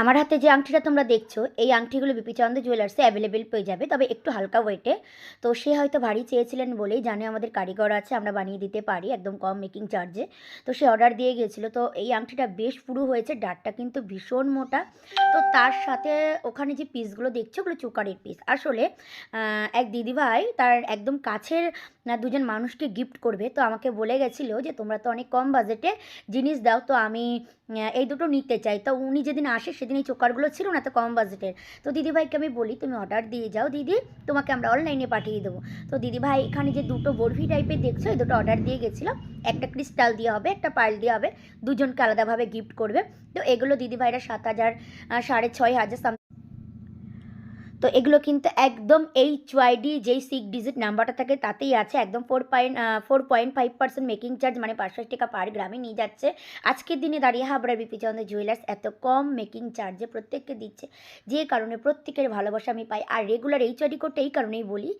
আমার হাতে যে আংটিটা তোমরা দেখছো, এই আংটিগুলো বিপিচন্দ্র জুয়েলার্সে অ্যাভেলেবেল পেয়ে যাবে, তবে একটু হালকা ওয়েটে। তো সে হয়তো ভারী চেয়েছিলেন বলেই, জানে আমাদের কারিগর আছে, আমরা বানিয়ে দিতে পারি একদম কম মেকিং চার্জে। তো সে অর্ডার দিয়ে গিয়েছিলো। তো এই আংটিটা বেশ পুরু হয়েছে, ডাটটা কিন্তু ভীষণ মোটা। তো তার সাথে ওখানে যে পিসগুলো দেখছো, ওগুলো চোকারের পিস আসলে। এক দিদিভাই তার একদম কাছের দুজন মানুষকে গিফট করবে, তো আমাকে বলে গেছিলো যে তোমরা তো অনেক কম বাজেটে জিনিস দাও, তো আমি এই দুটো নিতে চাই। তো উনি যেদিন আসে সেদিন এই চোকারগুলো ছিল না, তো কম বাজেটের। তো দিদিভাইকে আমি বলি, তুমি অর্ডার দিয়ে যাও দিদি, তোমাকে আমরা অনলাইনে পাঠিয়ে দেবো। তো দিদিভাই এখানে যে দুটো বরফি টাইপের দেখছো, এই দুটো অর্ডার দিয়ে গেছিলো। একটা ক্রিস্টাল দিয়ে হবে, একটা পার্ল দিয়ে হবে, দুজনকে আলাদাভাবে গিফট করবে। তো এগুলো দিদিভাইরা 7,000 6,500 তো এগুলো কিন্তু একদম HYD যেই 6 ডিজিট নাম্বারটা থাকে তাতেই আছে, একদম 4.5% মেকিং চার্জ, মানে 500 টাকা পার গ্রামে নিয়ে যাচ্ছে। আজকের দিনে দাঁড়িয়ে হাবড়া বিপিচন্দ্র জুয়েলার্স এত কম মেকিং চার্জে প্রত্যেককে দিচ্ছে, যে কারণে প্রত্যেকের ভালোবাসা আমি পাই। আর রেগুলার HYD কোডটা এই কারণেই বলি,